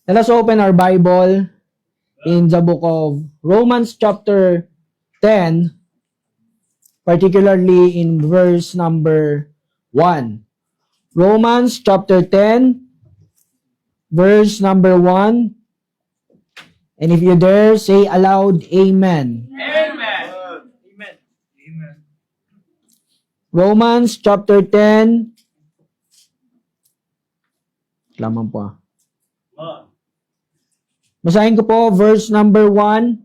Let us open our Bible in the book of Romans chapter 10, particularly in verse number 1. Romans chapter 10, verse number 1. And if you dare, say aloud, Amen. Amen. Amen. Amen. Romans chapter 10. Lamang po. Basahin ko po, verse number 1.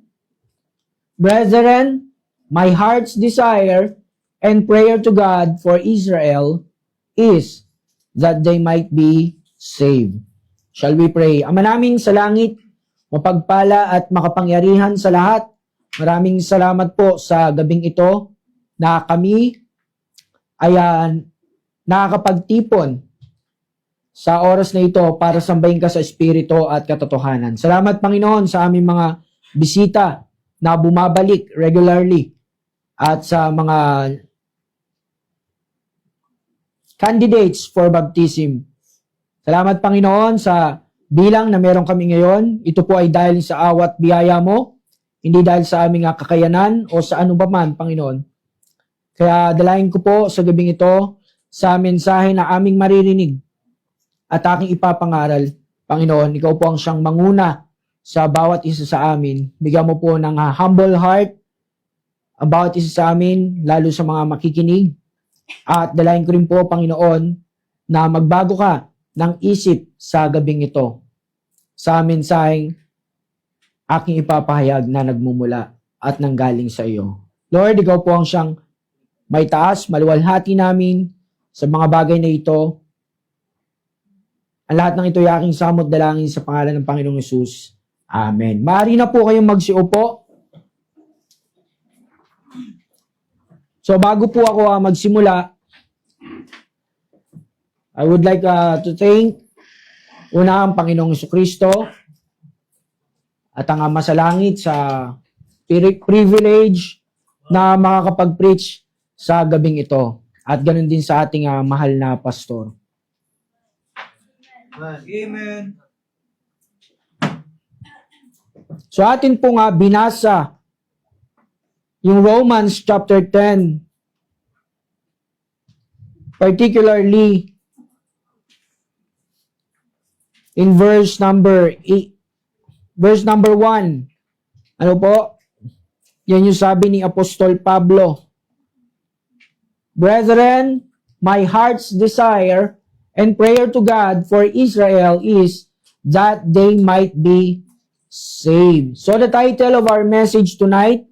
Brethren, my heart's desire and prayer to God for Israel is that they might be saved. Shall we pray? Ama namin sa langit, mapagpala at makapangyarihan sa lahat. Maraming salamat po sa gabing ito na kami ay nakakapagtipon sa oras na ito para sambahin ka sa Espiritu at katotohanan. Salamat, Panginoon, sa aming mga bisita na bumabalik regularly at sa mga candidates for baptism. Salamat, Panginoon, sa bilang na meron kami ngayon. Ito po ay dahil sa awat biyaya mo, hindi dahil sa aming kakayanan o sa ano ba man, Panginoon. Kaya dalayan ko po sa gabing ito sa mensahe na aming maririnig at aking ipapangaral. Panginoon, ikaw po ang siyang manguna sa bawat isa sa amin. Bigyan mo po ng humble heart ang bawat isa sa amin, lalo sa mga makikinig. At dalayan ko rin po, Panginoon, na magbago ka ng isip sa gabing ito sa mensaheng aking ipapahayag na nagmumula at nanggaling sa iyo. Lord, ikaw po ang siyang may taas, maluwalhati namin sa mga bagay na ito. Ang lahat ng ito ay aking samot dalangin sa pangalan ng Panginoong Hesus. Amen. Maaari na po kayong magsiupo. So bago po ako magsimula, I would like to thank una ang Panginoong Jesucristo at ang Ama sa Langit sa privilege na makakapag-preach sa gabing ito. At ganun din sa ating mahal na pastor. Amen. So atin po nga binasa yung Romans chapter 10, particularly in verse number 1. Ano po? Yan yung sabi ni Apostol Pablo. Brethren, my heart's desire and prayer to God for Israel is that they might be saved. So the title of our message tonight,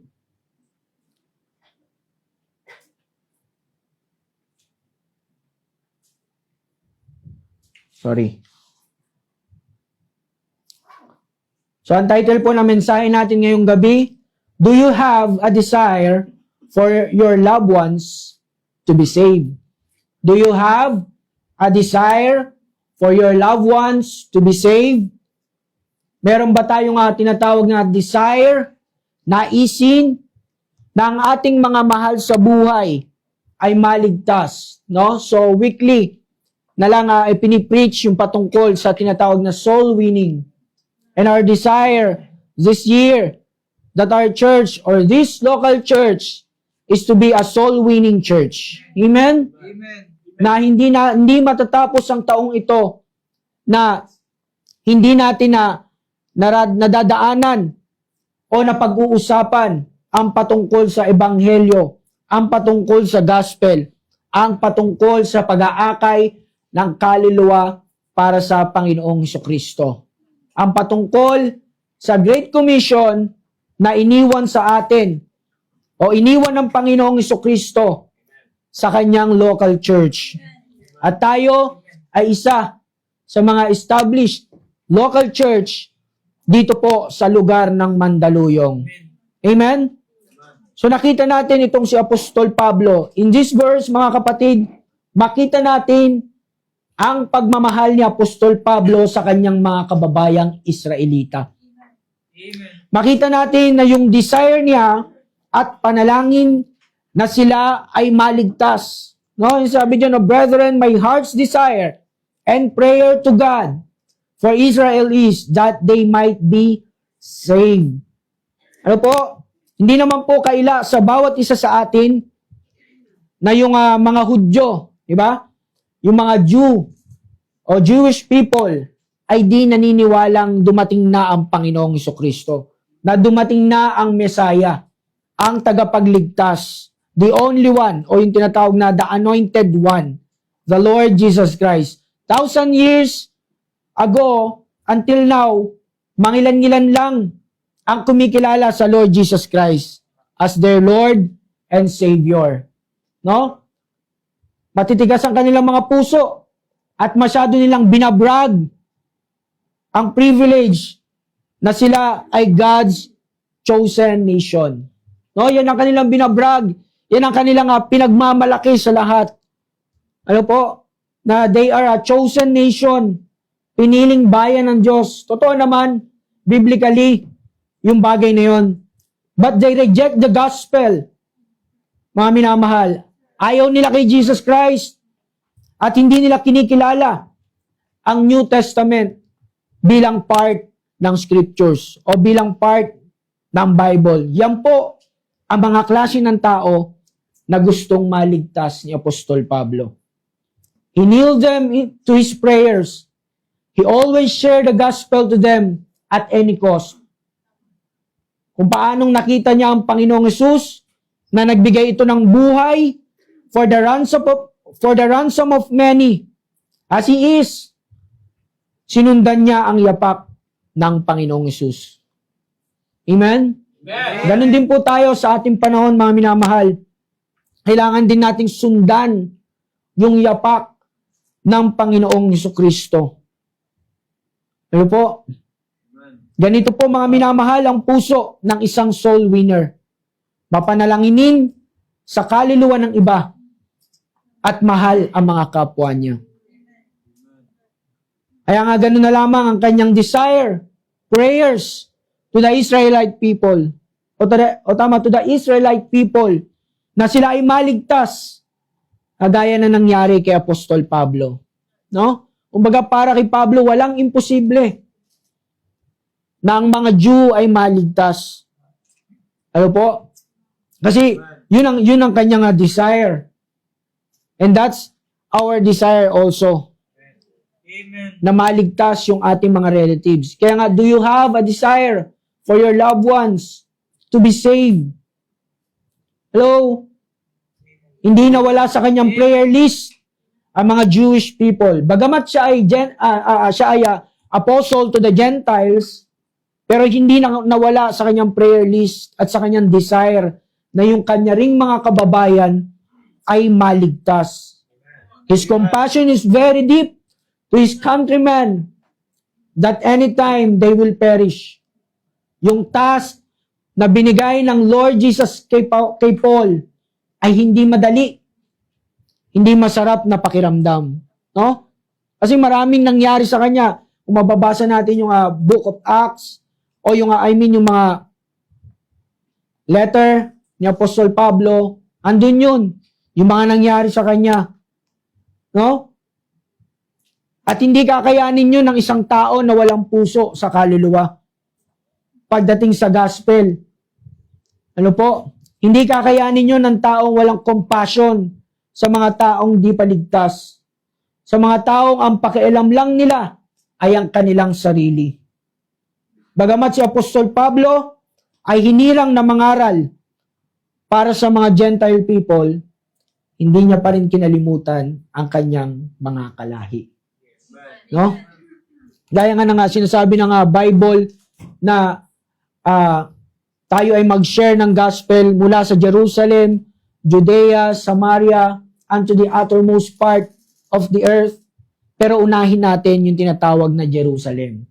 So ang title po ng mensahe natin ngayong gabi, do you have a desire for your loved ones to be saved? Do you have a desire for your loved ones to be saved? Meron ba tayong tinatawag na desire, naisin, na ang ating mga mahal sa buhay ay maligtas? No? So weekly na lang pinipreach yung patungkol sa tinatawag na soul winning. And our desire this year that our church or this local church is to be a soul winning church. Amen? Amen. Na hindi matatapos ang taong ito na hindi natin nadadaanan o napag-uusapan ang patungkol sa ebanghelyo, ang patungkol sa gospel, ang patungkol sa pag-aakay ng kaluluwa para sa Panginoong Jesucristo. Ang patungkol sa Great Commission na iniwan sa atin o iniwan ng Panginoong Jesucristo sa kanyang local church. At tayo ay isa sa mga established local church dito po sa lugar ng Mandaluyong. Amen? So nakita natin itong si Apostol Pablo. In this verse, mga kapatid, makita natin ang pagmamahal ni Apostol Pablo sa kanyang mga kababayang Israelita. Amen. Makita natin na yung desire niya at panalangin na sila ay maligtas. No, sabi diyan, brethren, my heart's desire and prayer to God for Israel is that they might be saved. Ano po? Hindi naman po kaila sa bawat isa sa atin na yung mga Hudyo, di ba? Yung mga Jew o Jewish people ay di naniniwalang dumating na ang Panginoong Jesucristo, na dumating na ang Messiah, ang tagapagligtas, the only one, o yung tinatawag na the anointed one, the Lord Jesus Christ. 1,000 years ago, until now, mangilan-ngilan lang ang kumikilala sa Lord Jesus Christ as their Lord and Savior. No? Matitigas ang kanilang mga puso at masyado nilang binabrag ang privilege na sila ay God's chosen nation. No, yan ang kanilang binabrag. Yan ang kanilang pinagmamalaki sa lahat. Ano po? Na they are a chosen nation. Piniling bayan ng Diyos. Totoo naman, biblically, yung bagay na yon. But they reject the gospel. Mga minamahal, ayaw nila kay Jesus Christ at hindi nila kinikilala ang New Testament bilang part ng scriptures o bilang part ng Bible. Yan po ang mga klase ng tao na gustong maligtas ni Apostol Pablo. He kneeled them to his prayers. He always shared the gospel to them at any cost. Kung paanong nakita niya ang Panginoong Hesus na nagbigay ito ng buhay for the ransom of many, as He is, sinundan niya ang yapak ng Panginoong Hesus. Amen? Amen. Ganon din po tayo sa ating panahon, mga minamahal. Kailangan din nating sundan yung yapak ng Panginoong Jesucristo. Ano po? Ganito po, mga minamahal, ang puso ng isang soul winner. Mapanalanginin sa kaluluwa ng iba at mahal ang mga kapwa niya. Kaya nga ganun na lamang ang kanyang desire, prayers to the Israelite people, to the Israelite people, na sila ay maligtas, kagaya na nangyari kay Apostol Pablo. No? Kumbaga para kay Pablo, walang imposible na ang mga Jew ay maligtas. Ano po? Kasi yun ang kanyang desire. And that's our desire also. Amen. Na maligtas yung ating mga relatives. Kaya nga, do you have a desire for your loved ones to be saved? Hello? Hindi nawala sa kanyang prayer list ang mga Jewish people. Bagamat siya ay apostle to the Gentiles, pero hindi nawala sa kanyang prayer list at sa kanyang desire na yung kanya ring mga kababayan ay maligtas. His compassion is very deep to his countrymen that anytime they will perish. Yung task na binigay ng Lord Jesus kay Paul ay hindi madali. Hindi masarap na pakiramdam. No? Kasi maraming nangyari sa kanya. Kung mababasa natin yung Book of Acts, o yung, yung mga letter ni Apostol Pablo, andun yun. Yung mga nangyari sa kanya. No? At hindi kakayanin yun ng isang tao na walang puso sa kaluluwa. Pagdating sa gospel. Ano po? Hindi kakayanin yun ng taong walang compassion sa mga taong di paligtas. Sa mga taong ang pakialam lang nila ay ang kanilang sarili. Bagamat si Apostol Pablo ay hinirang na mangaral para sa mga Gentile people, hindi niya pa rin kinalimutan ang kanyang mga kalahi. No? Gaya nga sinasabi ng Bible na tayo ay mag-share ng gospel mula sa Jerusalem, Judea, Samaria, unto the uttermost part of the earth. Pero unahin natin yung tinatawag na Jerusalem.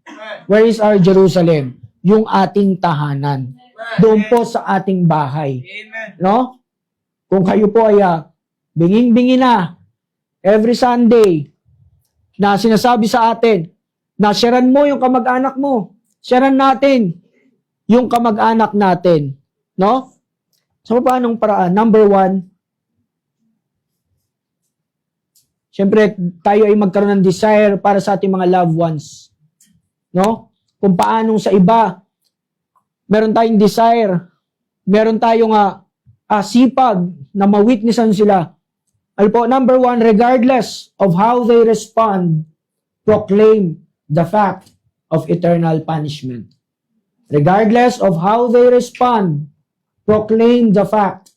Where is our Jerusalem? Yung ating tahanan. Doon po sa ating bahay. Amen. No? Kung kayo po ay binging-bingi na every Sunday na sinasabi sa atin na sharean mo yung kamag-anak mo. Sharean natin yung kamag-anak natin. No? So, paanong paraan? Number one, siyempre, tayo ay magkaroon ng desire para sa ating mga loved ones. no? Kung paanong sa iba, meron tayong desire, meron tayong sipag na ma-witnessan sila. Ano po, number 1, regardless of how they respond, proclaim the fact of eternal punishment. Regardless of how they respond, proclaim the fact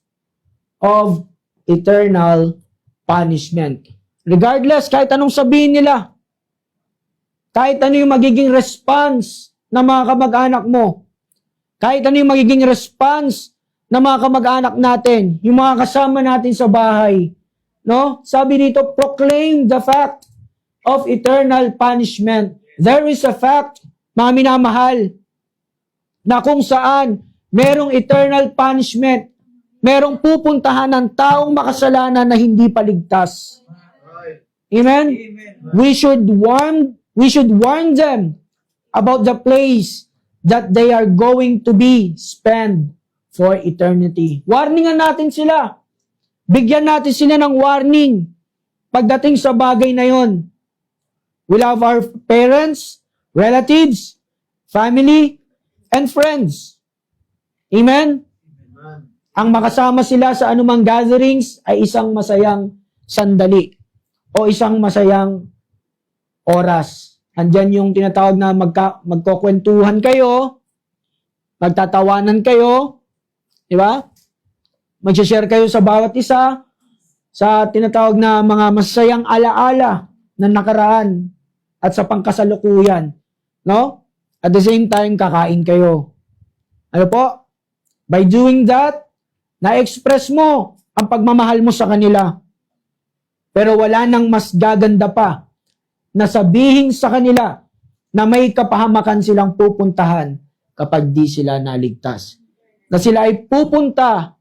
of eternal punishment. Regardless, kahit anong sabihin nila, kahit ano yung magiging response ng mga kamag-anak mo, kahit ano yung magiging response ng mga kamag-anak natin, yung mga kasama natin sa bahay, no? Sabi dito, proclaim the fact of eternal punishment. There is a fact, mga minamahal, na kung saan merong eternal punishment, merong pupuntahan ng taong makasalanan na hindi paligtas. Amen? Amen. We should warn them about the place that they are going to be spent for eternity. Warningan natin sila. Bigyan natin sila ng warning pagdating sa bagay na yon. We love our parents, relatives, family, and friends. Amen? Ang makasama sila sa anumang gatherings ay isang masayang sandali o isang masayang oras. Andyan yung tinatawag na magkukwentuhan kayo, magtatawanan kayo, di ba? Mag-share kayo sa bawat isa sa tinatawag na mga masayang alaala ng nakaraan at sa pangkasalukuyan. No? At the same time, kakain kayo. Ano po? By doing that, na-express mo ang pagmamahal mo sa kanila. Pero wala nang mas gaganda pa na sabihin sa kanila na may kapahamakan silang pupuntahan kapag di sila naligtas. Na sila ay pupunta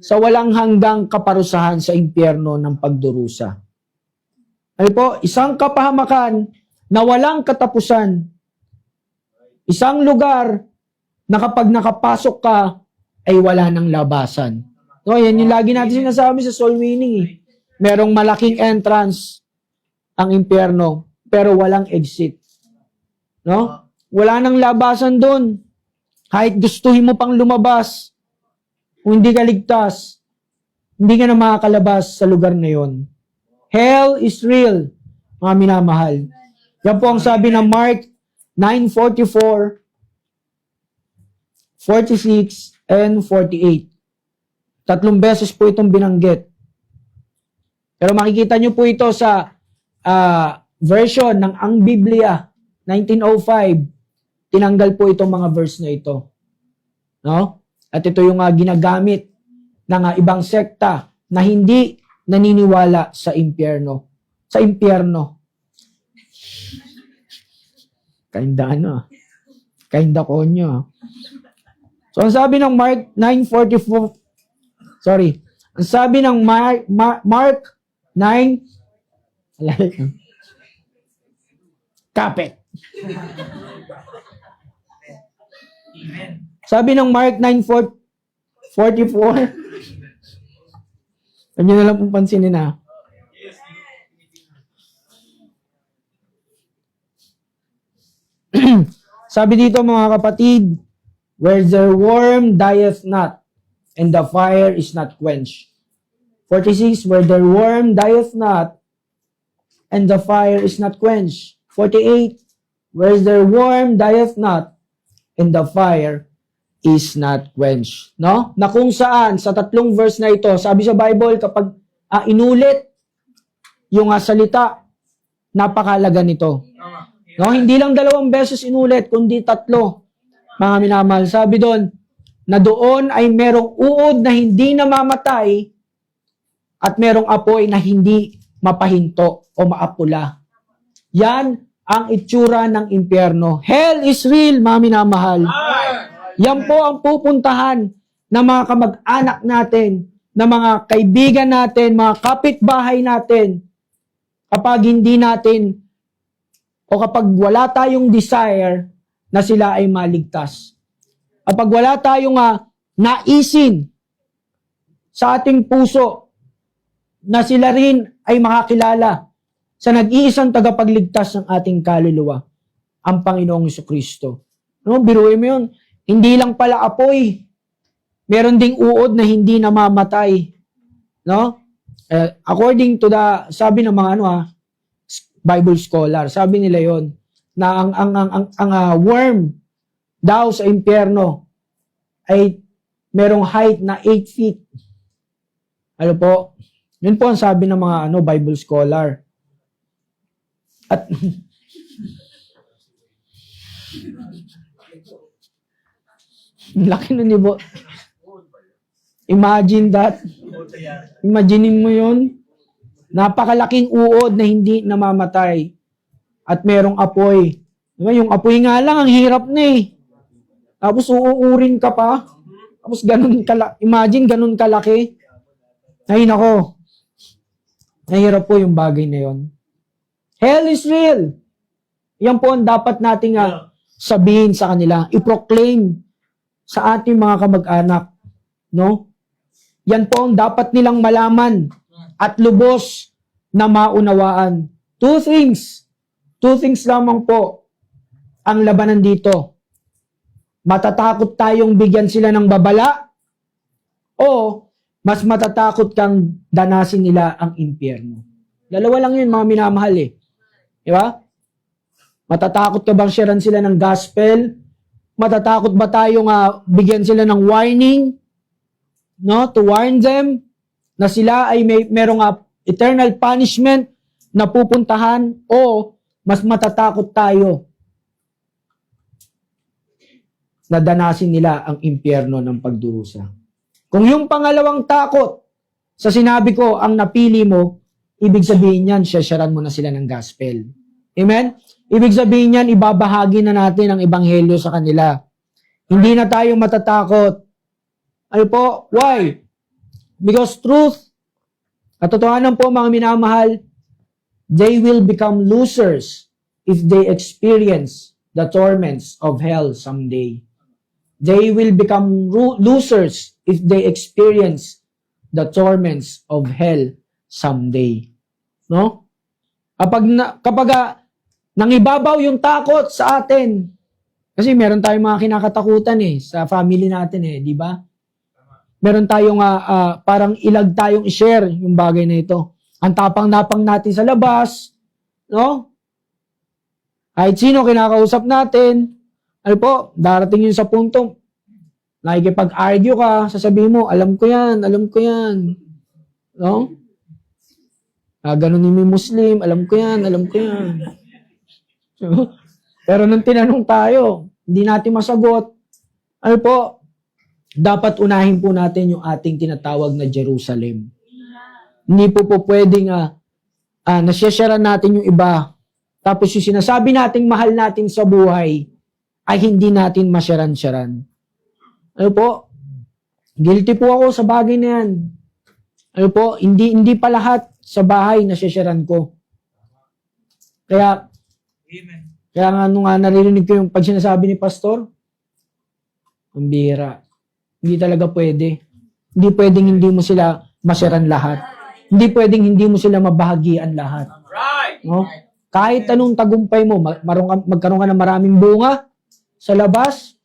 sa walang hanggang kaparusahan sa impyerno ng pagdurusa. Ano po? Isang kapahamakan na walang katapusan. Isang lugar na kapag nakapasok ka, ay wala nang labasan. No, yan yung lagi natin sinasabi sa soul winning. Eh. Merong malaking entrance ang impyerno, pero walang exit. No? Wala nang labasan doon. Kahit gustuhin mo pang lumabas, kung hindi ka ligtas, hindi ka na makakalabas sa lugar na yon. Hell is real, mga minamahal. Yan po ang sabi ng Mark 9:44, 46, and 48. 3 beses po itong binanggit. Pero makikita nyo po ito sa version ng Ang Biblia, 1905. Tinanggal po itong mga verse na ito. No? At ito yung ginagamit ng ibang sekta na hindi naniniwala sa impyerno. Sa impyerno. Kinda Kinda konyo. So, ang sabi ng Mark 9:44, ang sabi ng Mark 9, kapit. Amen. Sabi ng Mark 9:44, huwag nyo na lang pong pansinin Sabi dito mga kapatid, where the worm dieth not, and the fire is not quenched. 46, where the worm dieth not, and the fire is not quenched. 48, where the worm dieth not, and the fire is not quenched. No? Na kung saan, sa 3 verse na ito, sabi sa Bible, kapag inulit yung salita, napakalaga nito. No? Hindi lang 2 beses inulit, kundi 3. Mga minamahal, sabi doon, na doon ay merong uod na hindi namamatay at merong apoy na hindi mapahinto o maapula. Yan ang itsura ng impyerno. Hell is real, mga minamahal. Yan po ang pupuntahan ng mga kamag-anak natin, ng mga kaibigan natin, mga kapitbahay natin, kapag hindi natin o kapag wala tayong desire na sila ay maligtas. Kapag wala tayong naisin sa ating puso na sila rin ay makakilala sa nag-iisang tagapagligtas ng ating kaluluwa. ang Panginoong Jesucristo. No, biruin mo yun. Hindi lang pala apoy. Meron ding uod na hindi namamatay. No? According to sabi ng mga Bible scholar, sabi nila yon na ang worm daw sa impyerno ay merong height na 8 feet. Ano po? Yun po ang sabi ng mga Bible scholar. At laki nun, Ibo. Imagine that. Imaginein mo yun. Napakalaking uod na hindi namamatay. At merong apoy. Diba? Yung apoy nga lang, ang hirap na eh. Tapos uuurin ka pa. Tapos imagine ganun kalaki. Ay nako. Nahirap po yung bagay na yun. Hell is real. Yan po ang dapat nating sabihin sa kanila. I-proclaim sa ating mga kamag-anak. No? Yan po ang dapat nilang malaman at lubos na maunawaan. Two things lamang po ang labanan dito. Matatakot tayong bigyan sila ng babala o mas matatakot kang danasin nila ang impyerno. Dalawa lang yun, mga minamahal eh. Di ba? Matatakot ka bang sharean sila ng gospel? Matatakot ba tayong bigyan sila ng warning? No, to warn them na sila ay merong eternal punishment na pupuntahan o mas matatakot tayo na danasin nila ang impyerno ng pagdurusa. Kung yung pangalawang takot sa sinabi ko ang napili mo, ibig sabihin yan, sharean mo na sila ng gospel. Amen? Ibig sabihin yan, ibabahagi na natin ang ebanghelyo sa kanila. Hindi na tayo matatakot. Ano po? Why? Because truth, katotohanan po mga minamahal, they will become losers if they experience the torments of hell someday. They will become losers if they experience the torments of hell someday. No? Kapag nangibabaw yung takot sa atin, kasi meron tayong mga kinakatakutan sa family natin di ba? Meron tayong parang ilag tayong i-share yung bagay na ito. Ang tapang-napang natin sa labas, no? Kahit sino kinakausap natin, ano po, darating yun sa punto, nakikipag-argue ka, sasabihin mo, alam ko yan. No? Ganun yung Muslim, alam ko yan. Pero nung tinanong tayo, hindi natin masagot. Ano po, dapat unahin po natin yung ating tinatawag na Jerusalem. Hindi po pwedeng nasyasyaran natin yung iba. Tapos yung sinasabi nating mahal natin sa buhay ay hindi natin masyaran-syaran. Ano po? Guilty po ako sa bagay na yan. Ano po? Hindi pa lahat sa bahay nasyasyaran ko. Kaya nga nung naririnig ko yung pag sinasabi ni Pastor, ang bihira. Hindi talaga pwede. Hindi pwedeng hindi mo sila masyaran lahat. Hindi pwedeng hindi mo sila mabahagian lahat. No? Kahit anong tagumpay mo, magkaroon ka ng maraming bunga sa labas,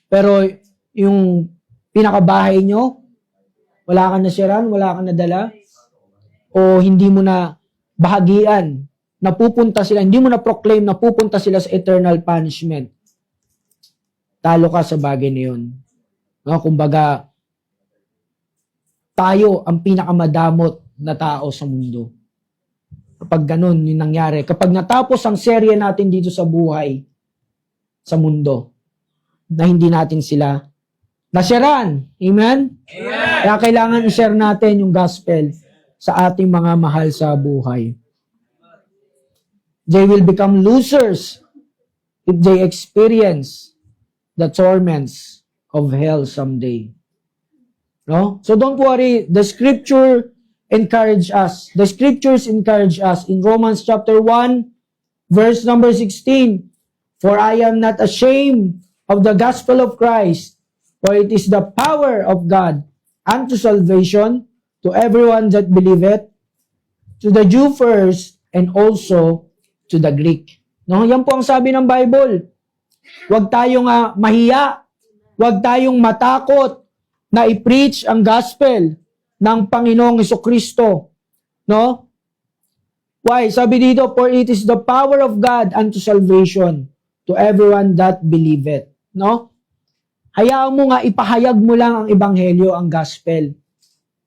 pero yung pinakabahay nyo, wala kang nasyaran, wala kang nadala, o hindi mo na bahagian, napupunta sila, hindi mo na proclaim, napupunta sila sa eternal punishment. Talo ka sa bagay na yun. No, kumbaga, tayo ang pinakamadamot na tao sa mundo. Kapag ganun yung nangyari, kapag natapos ang serye natin dito sa buhay, sa mundo, na hindi natin sila nasyaran. Amen? Amen. Kaya kailangan i-share natin yung gospel sa ating mga mahal sa buhay. They will become losers if they experience the torments of hell someday. No? So don't worry, the scripture encourage us. The scriptures encourage us in Romans chapter 1, verse number 16. For I am not ashamed of the gospel of Christ, for it is the power of God unto salvation to everyone that believeth, to the Jew first, and also to the Greek. No, yan po ang sabi ng Bible. Huwag tayong mahiya. Huwag tayong matakot na i-preach ang gospel ng Panginoong Jesucristo. No? Why? Sabi dito, for it is the power of God unto salvation to everyone that believeth. No? Hayaan mo nga, ipahayag mo lang ang ebanghelyo, ang gospel.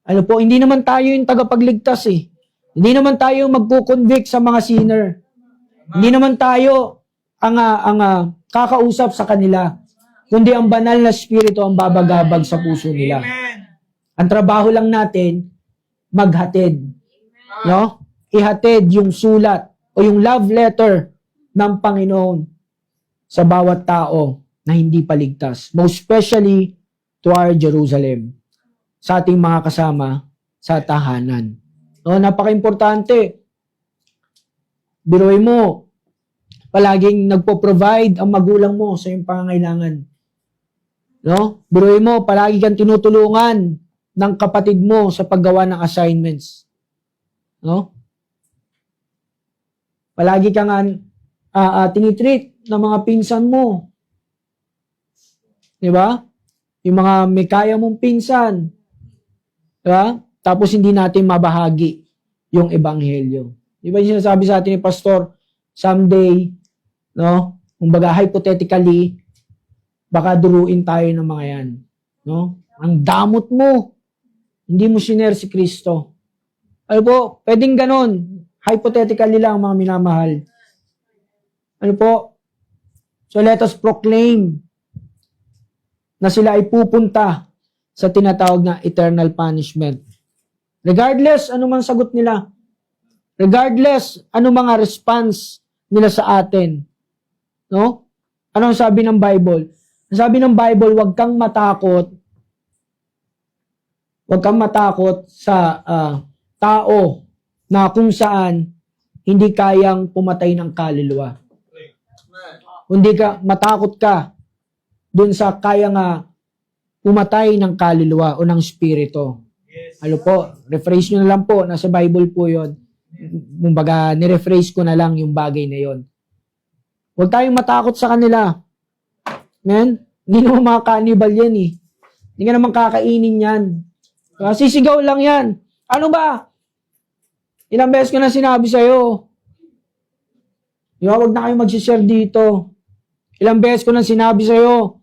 Ano po, hindi naman tayo yung tagapagligtas eh. Hindi naman tayo magkukonvict sa mga sinner. Hindi naman tayo ang kakausap sa kanila, kundi ang banal na spirito ang babagabag sa puso nila. Amen. Ang trabaho lang natin, maghatid. No? Ihatid yung sulat o yung love letter ng Panginoon sa bawat tao na hindi paligtas. Most especially to our Jerusalem. Sa ating mga kasama sa tahanan. No, napaka-importante. Biruin mo, palaging nagpo-provide ang magulang mo sa iyong pangangailangan. No? Biruin mo, palagi kang tinutulungan ng kapatid mo sa paggawa ng assignments. No? Palagi kang tinitreat ng mga pinsan mo. Di ba? Yung mga may kaya mong pinsan. Di ba? Tapos hindi natin mabahagi yung ebanghelyo. Di ba yung sinasabi sa atin ni Pastor, someday, no? Kumbaga hypothetically, baka duruin tayo ng mga yan. No? Ang damot mo. Hindi mo sinare si Kristo. Ano po? Pwedeng ganon. Hypothetically lang, mga minamahal. Ano po? So let us proclaim na sila ay pupunta sa tinatawag na eternal punishment. Regardless, ano man sagot nila. Regardless, ano mga response nila sa atin. No? Ano ang sabi ng Bible? Ang sabi ng Bible, huwag kang matakot. Huwag kang matakot sa tao na kung saan hindi kayang pumatay ng kaluluwa. Hindi ka, matakot ka dun sa kaya nga pumatay ng kaluluwa o ng spirito. Yes. Ano po, rephrase nyo na lang po, nasa Bible po yun. Kumbaga, nirephrase ko na lang yung bagay na yon. Huwag tayong matakot sa kanila. Men, hindi naman mga cannibal yan eh. Hindi ka naman kakainin yan. Sisigaw lang yan. Ano ba? Ilang beses ko na sinabi sa'yo. Huwag na kayo mag-share dito. Ilang beses ko na sinabi sa'yo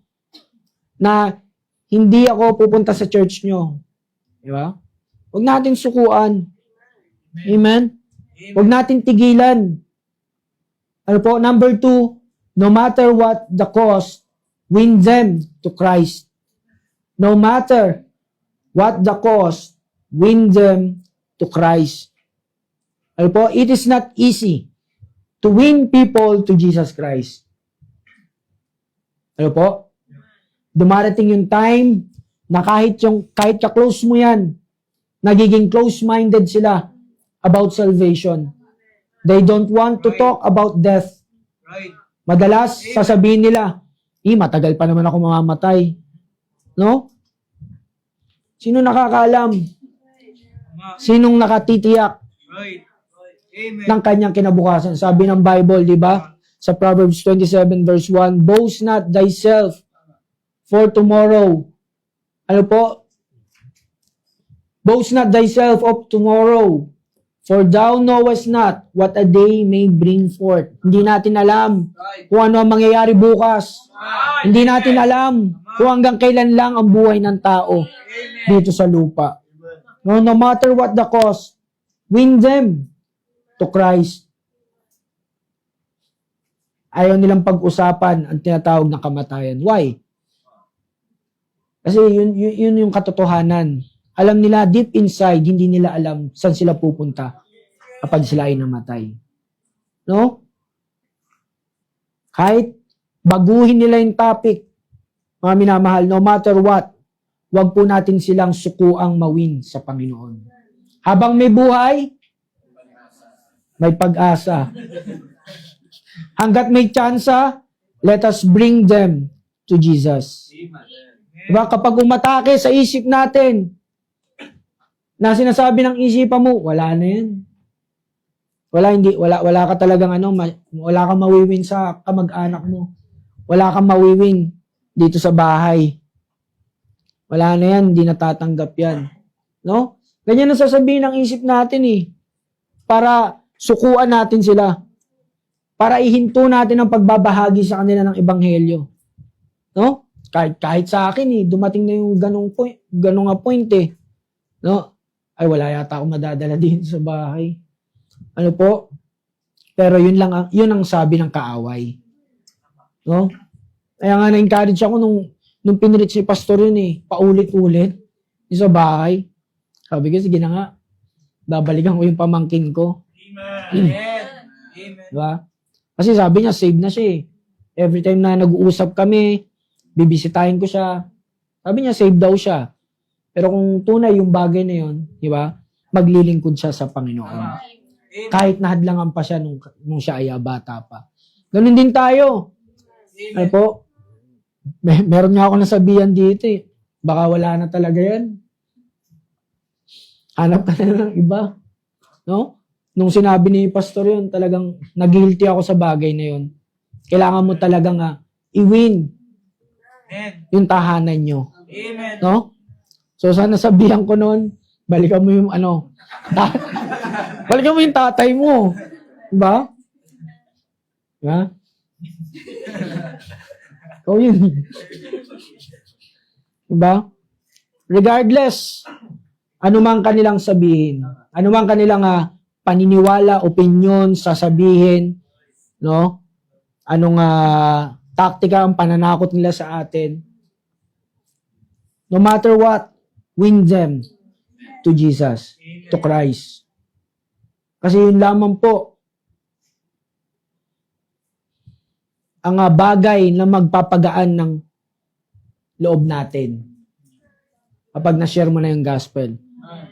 na hindi ako pupunta sa church nyo. Di ba? Huwag natin sukuan. Amen? Huwag natin tigilan. Ano po? Number 2, no matter what the cost, win them to Christ. No matter what the cost, win them to Christ. Ano po? It is not easy to win people to Jesus Christ. Ano po? Dumarating yung time na kahit ka-close mo yan, nagiging close-minded sila about salvation. They don't want to talk about death. Right. Madalas, sasabihin nila, matagal pa naman ako mamamatay. No? Sino nakakaalam? Sinong nakatitiyak Right. Amen. ng kanyang kinabukasan? Sabi ng Bible, di ba? Sa Proverbs 27 verse 1, boast not thyself for tomorrow. Ano po? Boast not thyself of tomorrow, for thou knowest not what a day may bring forth. Hindi natin alam kung ano ang mangyayari bukas. Hindi natin alam kung hanggang kailan lang ang buhay ng tao dito sa lupa. No matter what the cost, win them to Christ. Ayaw nilang pag-usapan ang tinatawag na kamatayan. Why? Kasi yun yung katotohanan. Alam nila, deep inside, hindi nila alam saan sila pupunta kapag sila ay namatay. No? Kahit baguhin nila yung topic, mga minamahal, no matter what, wag po natin silang sukuang mawin sa Panginoon. Habang may buhay, may pag-asa. Hanggat may tsansa, let us bring them to Jesus. Diba? Kapag umatake sa isip natin, na sinasabi ng isipan mo, wala na yan. Wala ka talagang wala kang mawiwin sa kamag-anak mo. Wala kang mawiwin dito sa bahay. Wala na yan, hindi natatanggap yan. No? Ganyan ang sasabihin ng isip natin eh. Para sukuan natin sila. Para ihinto natin ang pagbabahagi sa kanila ng ebanghelyo. No? Kahit sa akin eh, dumating na yung ganong point eh. No? Ay, wala yata akong madadala din sa bahay. Ano po? Pero yun ang sabi ng kaaway. No? Kaya nga na-encourage ako nung pinreach ni pastor yun eh, paulit-ulit yung sa bahay. Sabi ko, sige na nga, babalikan ko yung pamangkin ko. Amen. Amen. Diba? Kasi sabi niya, save na siya eh. Every time na nag-uusap kami, bibisitahin ko siya. Sabi niya, save daw siya. Pero kung tunay yung bagay na yun, di ba, maglilingkod siya sa Panginoon. Amen. Kahit nahadlangan pa siya nung siya ay bata pa. Ganun din tayo. Ay Amen. po, meron nga ako nasabihan dito eh. Baka wala na talaga yan. Hanap ka na ng iba. No? Nung sinabi ni pastor yun, talagang nag-guilty ako sa bagay na yun. Kailangan mo talagang i-win Amen. yung tahanan nyo. Amen. No? So sana sabihan ko noon, balikan mo yung balikan mo yung tatay mo. Diba? Diba? Ikaw yun. Diba? Regardless, anumang kanilang sabihin, anumang kanilang paniniwala, opinion, sasabihin, no? Anong taktika ang pananakot nila sa atin. No matter what, win them to Jesus, to Christ. Kasi yun lamang po ang bagay na magpapagaan ng loob natin kapag na-share mo na yung gospel.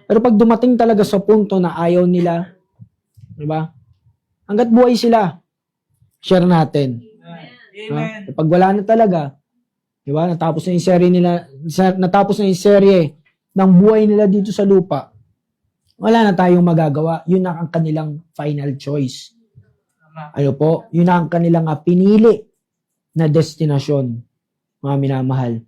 Pero pag dumating talaga sa punto na ayaw nila, di ba? Hanggat buhay sila, share natin. Amen. Pag wala na talaga, di ba? Natapos na yung serye ng buhay nila dito sa lupa. Wala na tayong magagawa. Yun na ang kanilang final choice. Ano po? Yun na ang kanilang pinili na destinasyon, mga minamahal.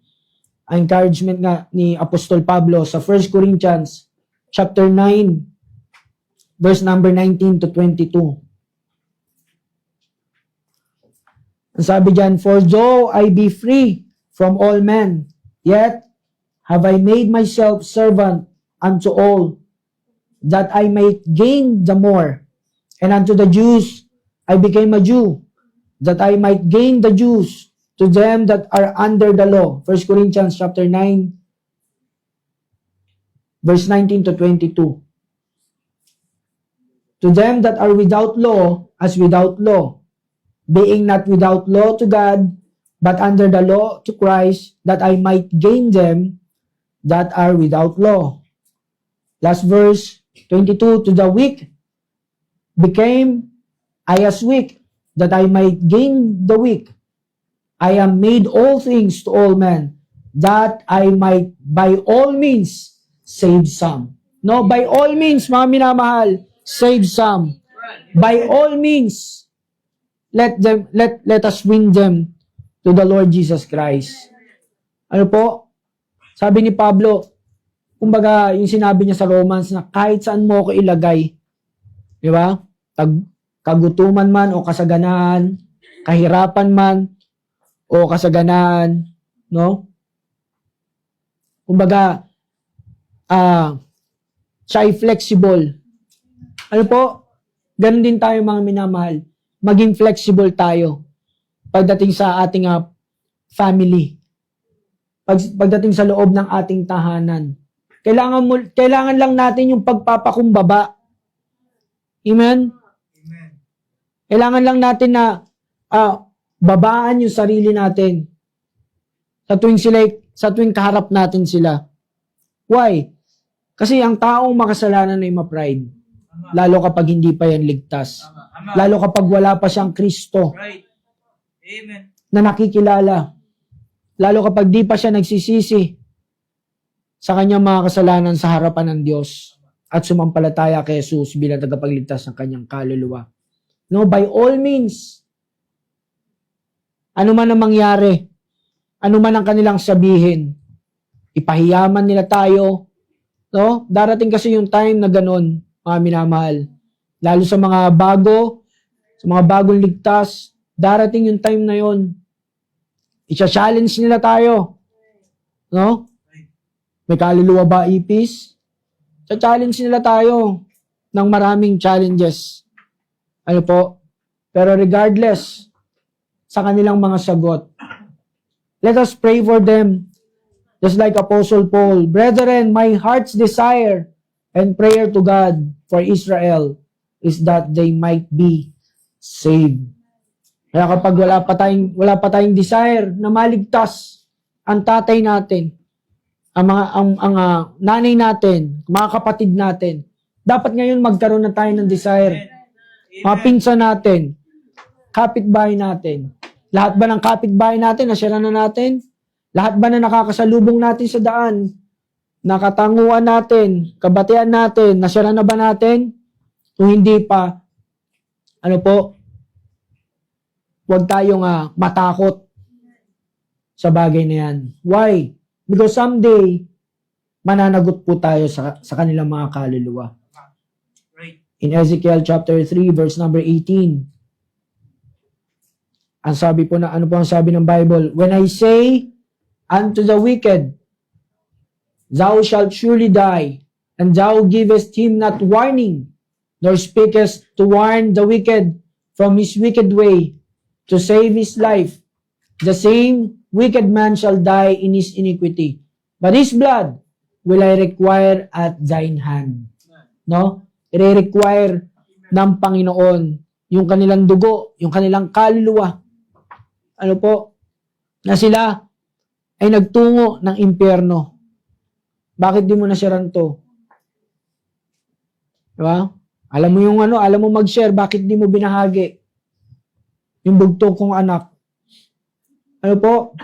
Ang encouragement nga ni Apostol Pablo sa 1 Corinthians chapter 9, verse number 19 to 22. Ang sabi dyan, "For though I be free from all men, yet have I made myself servant unto all, that I might gain the more. And unto the Jews I became a Jew, that I might gain the Jews. To them that are under the law." 1 Corinthians chapter 9, verse 19 to 22. "To them that are without law, as without law, being not without law to God, but under the law to Christ, that I might gain them that are without law." Last verse, 22, "To the weak became I as weak, that I might gain the weak. I am made all things to all men, that I might by all means save some." No, by all means, mga minamahal, save some. By all means, let us win them to the Lord Jesus Christ. Ano po? Sabi ni Pablo, kumbaga, yung sinabi niya sa Romans na kahit saan mo ako ilagay, di ba? Kagutuman man o kasaganaan, kahirapan man o kasaganaan, no? Kumbaga, siya ay flexible. Ano po? Ganun din tayo mga minamahal. Maging flexible tayo pagdating sa ating family. Pagdating sa loob ng ating tahanan. Kailangan lang natin yung pagpapakumbaba. Amen? Amen. Kailangan lang natin na babaan yung sarili natin sa tuwing kaharap natin sila. Why? Kasi ang taong makasalanan ay ma-pride. Lalo kapag hindi pa yan ligtas. Tama. Lalo kapag wala pa siyang Kristo Right. Amen. na nakikilala. Lalo kapag di pa siya nagsisisi sa kanyang mga kasalanan sa harapan ng Diyos at sumampalataya kay Jesus bilang tagapagligtas ng kanyang kaluluwa. No, by all means, ano man ang mangyari, ano man ang kanilang sabihin, ipahiyaman nila tayo, no? Darating kasi yung time na ganun, mga minamahal. Lalo sa mga bago, sa mga bagong ligtas, darating yung time na yon. I-challenge nila tayo. No? May kaluluwa ba, ipis? Sa-challenge nila tayo ng maraming challenges. Ano po? Pero regardless sa kanilang mga sagot, let us pray for them. Just like Apostle Paul, brethren, my heart's desire and prayer to God for Israel is that they might be saved. Kaya kapag wala pa tayong desire na maligtas ang tatay natin, ang nanay natin, mga kapatid natin, dapat ngayon magkaroon na tayo ng desire. Mga pinsan natin, kapitbahay natin. Lahat ba ng kapitbahay natin, nasyara na natin? Lahat ba na nakakasalubong natin sa daan? Nakatanguan natin, kabatian natin, nasyara na ba natin? Kung hindi pa, ano po, huwag tayong matakot sa bagay na yan. Why? Because someday, mananagot po tayo sa kanilang mga kaluluwa. Right. In Ezekiel chapter 3, verse number 18, ang sabi po na, ano po ang sabi ng Bible? When I say unto the wicked, thou shalt surely die, and thou givest him not warning, nor speakest to warn the wicked from his wicked way, to save his life, the same wicked man shall die in his iniquity, but his blood will I require at thine hand. No? I-require ng Panginoon yung kanilang dugo, yung kanilang kaluluwa. Ano po? Na sila ay nagtungo ng impyerno. Bakit di mo nasyaran to? Diba? Alam mo yung alam mo mag-share, bakit di mo binahagi? Yung bugtong kong anak. Ano po?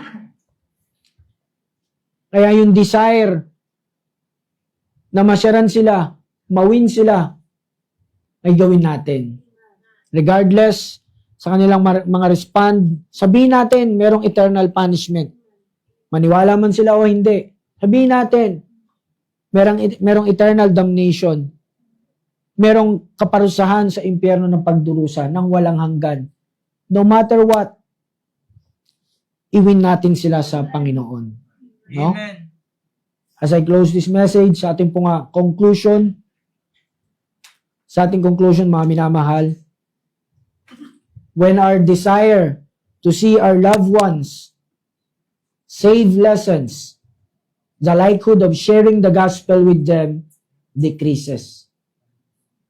Kaya yung desire na masyaran sila, mawin sila, ay gawin natin. Regardless sa kanilang mga respond, sabihin natin, merong eternal punishment. Maniwala man sila o hindi, sabihin natin, merong eternal damnation. Merong kaparusahan sa impyerno ng pagdurusa ng walang hanggan. No matter what, iwin natin sila sa Panginoon. No? Amen. As I close this message, sa ating pong conclusion, mga minamahal, when our desire to see our loved ones save lessons, the likelihood of sharing the gospel with them decreases.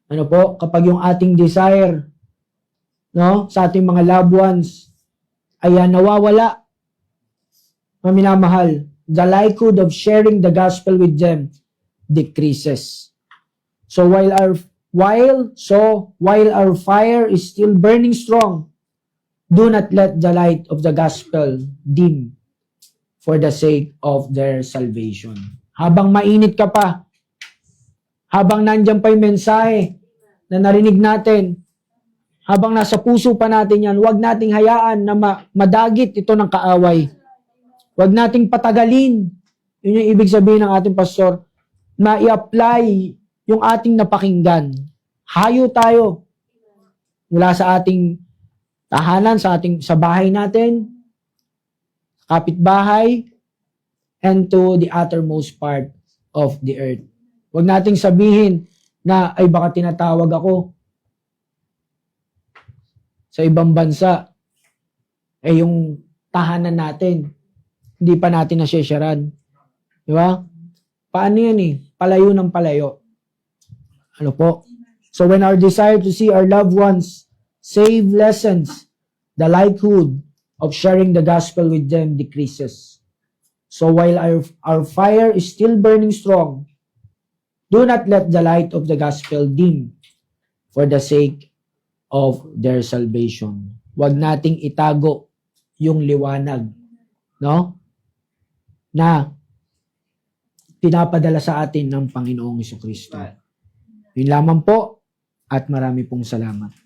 Ano po? Kapag yung ating desire, no, sa ating mga loved ones ay nawawala, mga minamahal, the likelihood of sharing the gospel with them decreases. So while our fire is still burning strong, do not let the light of the gospel dim for the sake of their salvation. Habang mainit ka pa, habang nandiyan pa yung mensahe na narinig natin, habang nasa puso pa natin yan, huwag nating hayaan na madagit ito ng kaaway. Huwag nating patagalin. Yun yung ibig sabihin ng ating pastor, na i-apply yung ating napakinggan. Hayo tayo mula sa ating tahanan, sa bahay natin, kapitbahay, and to the uttermost part of the earth. Huwag nating sabihin na, ay baka tinatawag ako sa ibang bansa. Yung tahanan natin, hindi pa natin nasyesyaran. Di ba? Paano yan Palayo ng palayo. Ano po? So when our desire to see our loved ones save lessens, the likelihood of sharing the gospel with them decreases. So while our fire is still burning strong, do not let the light of the gospel dim for the sake of their salvation. Huwag nating itago yung liwanag, no? Na pinapadala sa atin ng Panginoong Jesucristo. Yun lamang po at marami pong salamat.